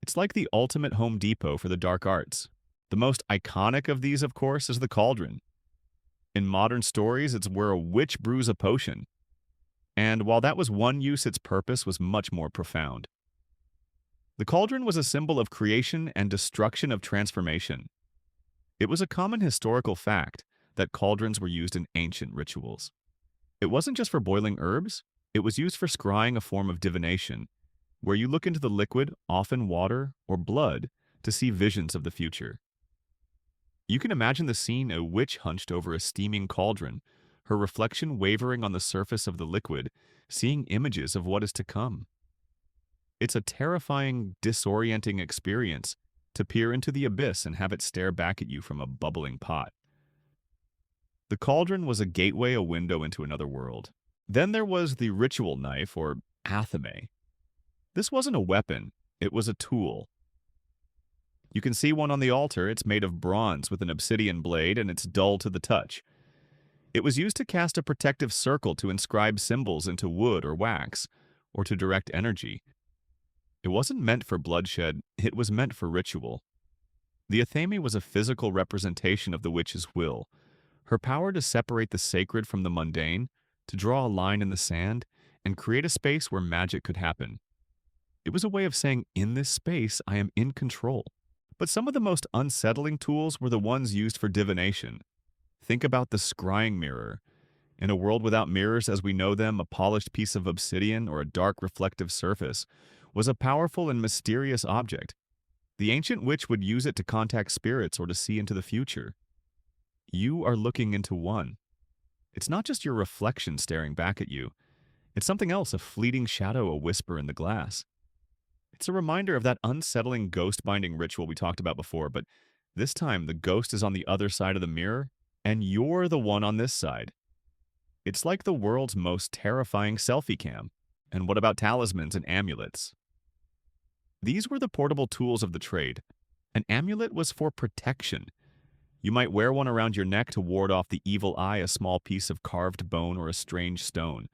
It's like the ultimate Home Depot for the dark arts. The most iconic of these, of course, is the cauldron. In modern stories, it's where a witch brews a potion. And while that was one use, its purpose was much more profound. The cauldron was a symbol of creation and destruction of transformation. It was a common historical fact that cauldrons were used in ancient rituals. It wasn't just for boiling herbs, it was used for scrying, a form of divination, where you look into the liquid, often water or blood, to see visions of the future. You can imagine the scene: a witch hunched over a steaming cauldron, her reflection wavering on the surface of the liquid, seeing images of what is to come. It's a terrifying, disorienting experience to peer into the abyss and have it stare back at you from a bubbling pot. The cauldron was a gateway, a window into another world. Then there was the ritual knife, or athame. This wasn't a weapon, it was a tool. You can see one on the altar. It's made of bronze with an obsidian blade, and it's dull to the touch. It was used to cast a protective circle, to inscribe symbols into wood or wax, or to direct energy. It wasn't meant for bloodshed, it was meant for ritual. The athame was a physical representation of the witch's will, her power to separate the sacred from the mundane, to draw a line in the sand, and create a space where magic could happen. It was a way of saying, in this space, I am in control. But some of the most unsettling tools were the ones used for divination. Think about the scrying mirror. In a world without mirrors as we know them, a polished piece of obsidian or a dark reflective surface was a powerful and mysterious object. The ancient witch would use it to contact spirits or to see into the future. You are looking into one. It's not just your reflection staring back at you. It's something else, a fleeting shadow, a whisper in the glass. It's a reminder of that unsettling ghost-binding ritual we talked about before, but this time the ghost is on the other side of the mirror, and you're the one on this side. It's like the world's most terrifying selfie cam. And what about talismans and amulets? These were the portable tools of the trade. An amulet was for protection. You might wear one around your neck to ward off the evil eye, a small piece of carved bone or a strange stone.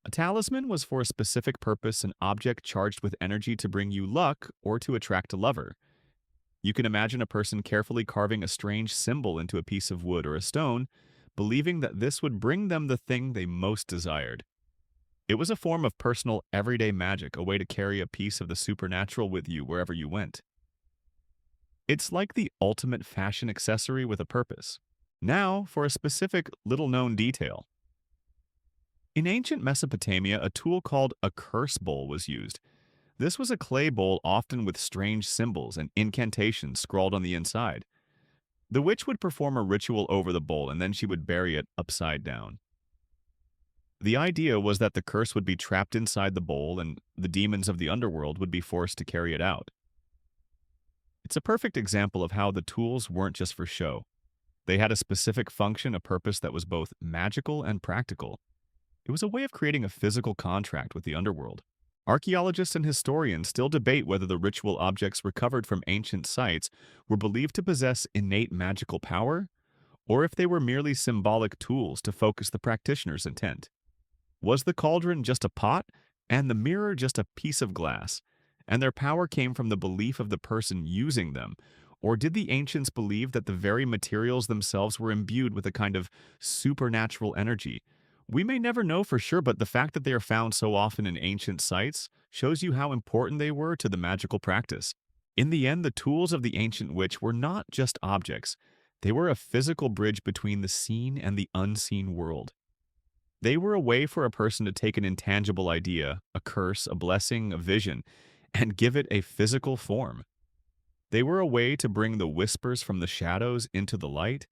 A talisman was for a specific purpose, an object charged with energy to bring you luck or to attract a lover. You can imagine a person carefully carving a strange symbol into a piece of wood or a stone, believing that this would bring them the thing they most desired. It was a form of personal, everyday magic, a way to carry a piece of the supernatural with you wherever you went. It's like the ultimate fashion accessory with a purpose. Now, for a specific, little-known detail. In ancient Mesopotamia, a tool called a curse bowl was used. This was a clay bowl, often with strange symbols and incantations scrawled on the inside. The witch would perform a ritual over the bowl, and then she would bury it upside down. The idea was that the curse would be trapped inside the bowl, and the demons of the underworld would be forced to carry it out. It's a perfect example of how the tools weren't just for show. They had a specific function, a purpose that was both magical and practical. It was a way of creating a physical contract with the underworld. Archaeologists and historians still debate whether the ritual objects recovered from ancient sites were believed to possess innate magical power, or if they were merely symbolic tools to focus the practitioner's intent. Was the cauldron just a pot, and the mirror just a piece of glass, and their power came from the belief of the person using them, or did the ancients believe that the very materials themselves were imbued with a kind of supernatural energy? We may never know for sure, but the fact that they are found so often in ancient sites shows you how important they were to the magical practice. In the end, the tools of the ancient witch were not just objects. They were a physical bridge between the seen and the unseen world. They were a way for a person to take an intangible idea, a curse, a blessing, a vision, and give it a physical form. They were a way to bring the whispers from the shadows into the light,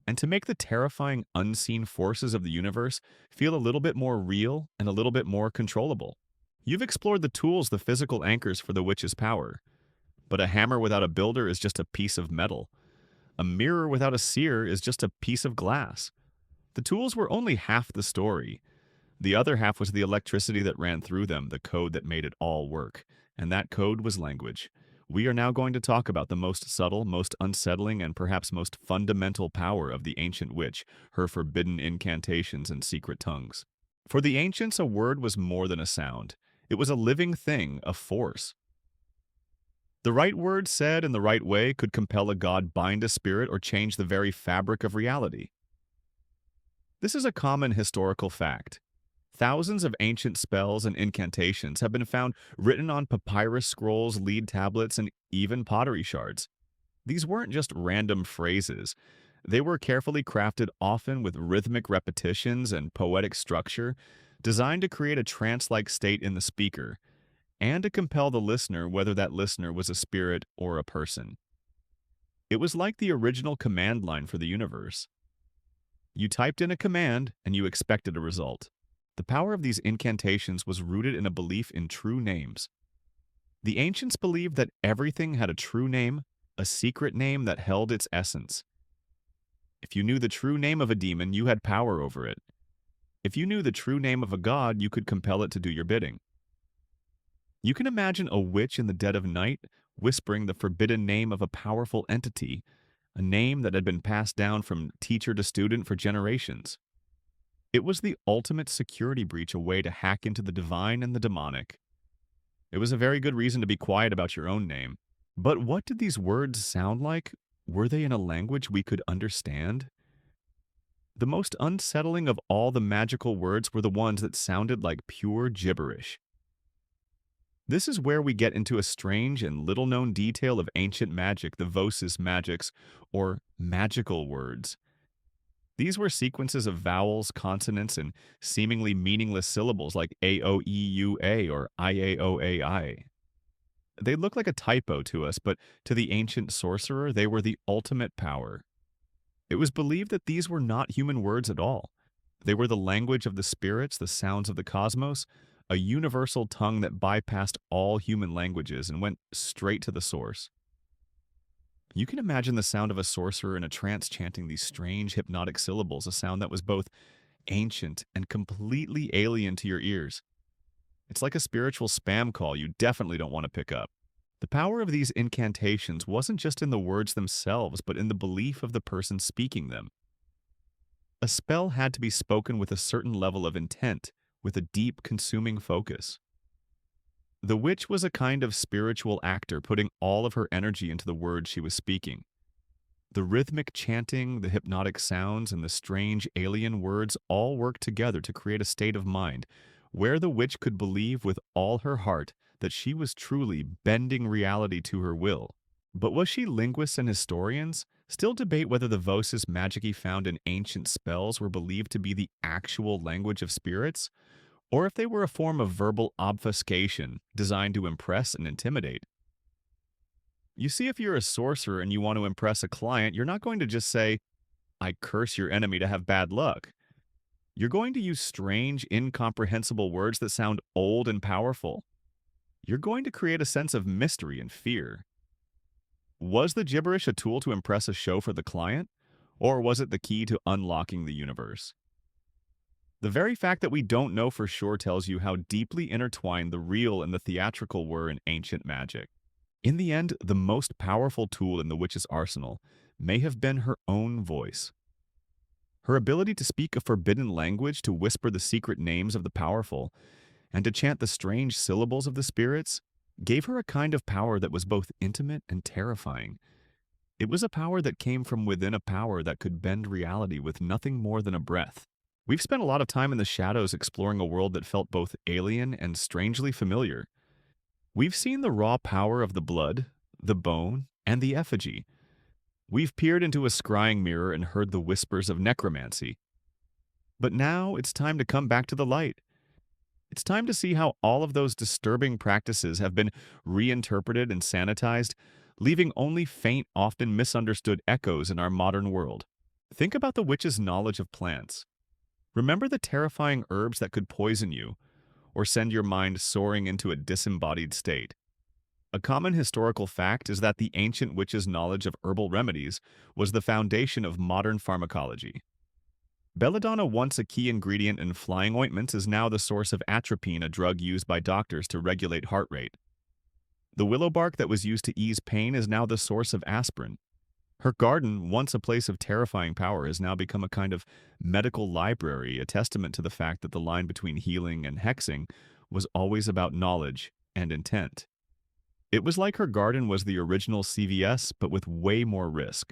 and to make the terrifying unseen forces of the universe feel a little bit more real and a little bit more controllable. You've explored the tools, the physical anchors for the witch's power. But a hammer without a builder is just a piece of metal. A mirror without a seer is just a piece of glass. The tools were only half the story. The other half was the electricity that ran through them, the code that made it all work. And that code was language. We are now going to talk about the most subtle, most unsettling, and perhaps most fundamental power of the ancient witch, her forbidden incantations and secret tongues. For the ancients, a word was more than a sound. It was a living thing, a force. The right word said in the right way could compel a god, bind a spirit, or change the very fabric of reality. This is a common historical fact. Thousands of ancient spells and incantations have been found written on papyrus scrolls, lead tablets, and even pottery shards. These weren't just random phrases. They were carefully crafted, often with rhythmic repetitions and poetic structure, designed to create a trance-like state in the speaker, and to compel the listener, whether that listener was a spirit or a person. It was like the original command line for the universe. You typed in a command, and you expected a result. The power of these incantations was rooted in a belief in true names. The ancients believed that everything had a true name, a secret name that held its essence. If you knew the true name of a demon, you had power over it. If you knew the true name of a god, you could compel it to do your bidding. You can imagine a witch in the dead of night whispering the forbidden name of a powerful entity, a name that had been passed down from teacher to student for generations. It was the ultimate security breach, a way to hack into the divine and the demonic. It was a very good reason to be quiet about your own name. But what did these words sound like? Were they in a language we could understand? The most unsettling of all the magical words were the ones that sounded like pure gibberish. This is where we get into a strange and little-known detail of ancient magic, the Vosis magics, or magical words. These were sequences of vowels, consonants, and seemingly meaningless syllables like A-O-E-U-A or I-A-O-A-I. They look like a typo to us, but to the ancient sorcerer, they were the ultimate power. It was believed that these were not human words at all. They were the language of the spirits, the sounds of the cosmos, a universal tongue that bypassed all human languages and went straight to the source. You can imagine the sound of a sorcerer in a trance chanting these strange hypnotic syllables, a sound that was both ancient and completely alien to your ears. It's like a spiritual spam call you definitely don't want to pick up. The power of these incantations wasn't just in the words themselves, but in the belief of the person speaking them. A spell had to be spoken with a certain level of intent, with a deep, consuming focus. The witch was a kind of spiritual actor, putting all of her energy into the words she was speaking. The rhythmic chanting, the hypnotic sounds, and the strange alien words all worked together to create a state of mind where the witch could believe with all her heart that she was truly bending reality to her will. But was she? Linguists and historians still debate whether the Vosis magicae found in ancient spells were believed to be the actual language of spirits, or if they were a form of verbal obfuscation designed to impress and intimidate. You see, if you're a sorcerer and you want to impress a client, you're not going to just say, "I curse your enemy to have bad luck." You're going to use strange, incomprehensible words that sound old and powerful. You're going to create a sense of mystery and fear. Was the gibberish a tool to impress a show for the client, or was it the key to unlocking the universe? The very fact that we don't know for sure tells you how deeply intertwined the real and the theatrical were in ancient magic. In the end, the most powerful tool in the witch's arsenal may have been her own voice. Her ability to speak a forbidden language, to whisper the secret names of the powerful, and to chant the strange syllables of the spirits, gave her a kind of power that was both intimate and terrifying. It was a power that came from within a power that could bend reality with nothing more than a breath. We've spent a lot of time in the shadows exploring a world that felt both alien and strangely familiar. We've seen the raw power of the blood, the bone, and the effigy. We've peered into a scrying mirror and heard the whispers of necromancy. But now it's time to come back to the light. It's time to see how all of those disturbing practices have been reinterpreted and sanitized, leaving only faint, often misunderstood echoes in our modern world. Think about the witch's knowledge of plants. Remember the terrifying herbs that could poison you or send your mind soaring into a disembodied state. A common historical fact is that the ancient witch's knowledge of herbal remedies was the foundation of modern pharmacology. Belladonna, once a key ingredient in flying ointments, is now the source of atropine, a drug used by doctors to regulate heart rate. The willow bark that was used to ease pain is now the source of aspirin. Her garden, once a place of terrifying power, has now become a kind of medical library, a testament to the fact that the line between healing and hexing was always about knowledge and intent. It was like her garden was the original CVS, but with way more risk.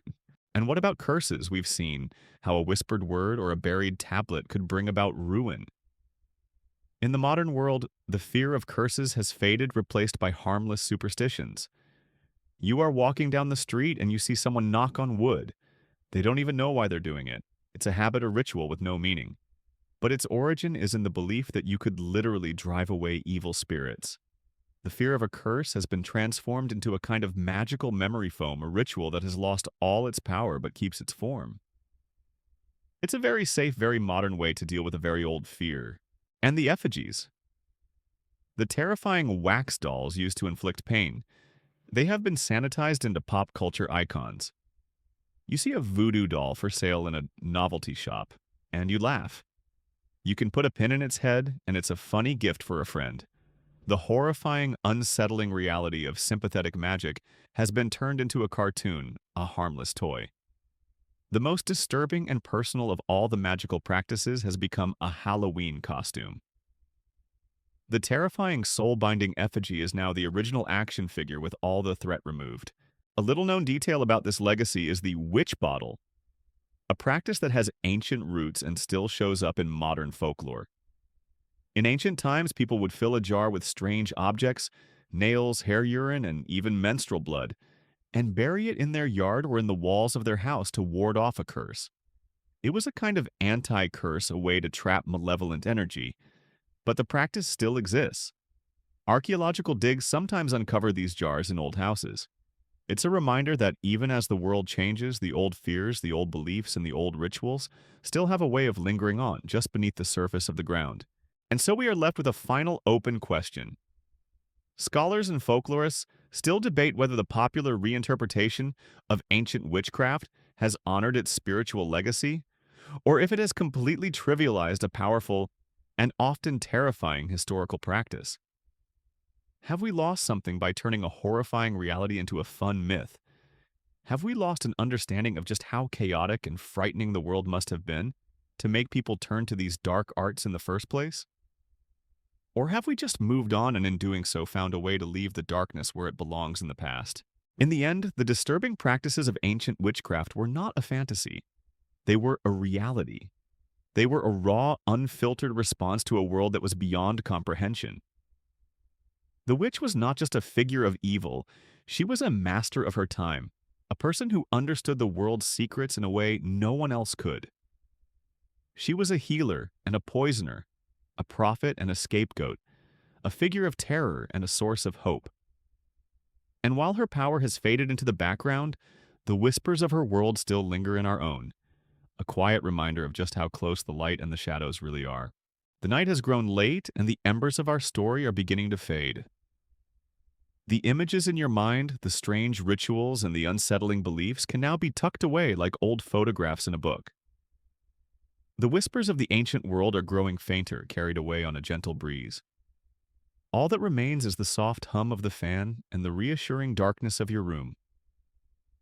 And what about curses? We've seen how a whispered word or a buried tablet could bring about ruin. In the modern world, the fear of curses has faded, replaced by harmless superstitions. You are walking down the street and you see someone knock on wood. They don't even know why they're doing it. It's a habit or ritual with no meaning. But its origin is in the belief that you could literally drive away evil spirits. The fear of a curse has been transformed into a kind of magical memory foam, a ritual that has lost all its power but keeps its form. It's a very safe, very modern way to deal with a very old fear. And the effigies. The terrifying wax dolls used to inflict pain. They have been sanitized into pop culture icons. You see a voodoo doll for sale in a novelty shop, and you laugh. You can put a pin in its head, and it's a funny gift for a friend. The horrifying, unsettling reality of sympathetic magic has been turned into a cartoon, a harmless toy. The most disturbing and personal of all the magical practices has become a Halloween costume. The terrifying soul-binding effigy is now the original action figure with all the threat removed. A little-known detail about this legacy is the witch bottle, a practice that has ancient roots and still shows up in modern folklore. In ancient times, people would fill a jar with strange objects, nails, hair urine, and even menstrual blood, and bury it in their yard or in the walls of their house to ward off a curse. It was a kind of anti-curse, a way to trap malevolent energy, but the practice still exists. Archaeological digs sometimes uncover these jars in old houses. It's a reminder that even as the world changes, the old fears, the old beliefs, and the old rituals still have a way of lingering on just beneath the surface of the ground. And so we are left with a final open question. Scholars and folklorists still debate whether the popular reinterpretation of ancient witchcraft has honored its spiritual legacy, or if it has completely trivialized a powerful and often terrifying historical practice. Have we lost something by turning a horrifying reality into a fun myth? Have we lost an understanding of just how chaotic and frightening the world must have been to make people turn to these dark arts in the first place? Or have we just moved on and in doing so found a way to leave the darkness where it belongs in the past? In the end, the disturbing practices of ancient witchcraft were not a fantasy. They were a reality. They were a raw, unfiltered response to a world that was beyond comprehension. The witch was not just a figure of evil, she was a master of her time, a person who understood the world's secrets in a way no one else could. She was a healer and a poisoner, a prophet and a scapegoat, a figure of terror and a source of hope. And while her power has faded into the background, the whispers of her world still linger in our own, a quiet reminder of just how close the light and the shadows really are. The night has grown late, and the embers of our story are beginning to fade. The images in your mind, the strange rituals, and the unsettling beliefs can now be tucked away like old photographs in a book. The whispers of the ancient world are growing fainter, carried away on a gentle breeze. All that remains is the soft hum of the fan and the reassuring darkness of your room.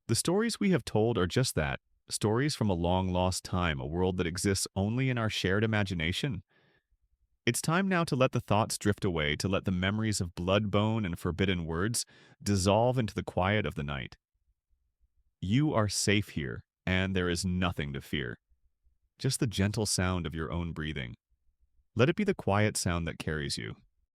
The stories we have told are just that, stories from a long-lost time, a world that exists only in our shared imagination. It's time now to let the thoughts drift away, to let the memories of blood, bone, and forbidden words dissolve into the quiet of the night. You are safe here, and there is nothing to fear. Just the gentle sound of your own breathing. Let it be the quiet sound that carries you.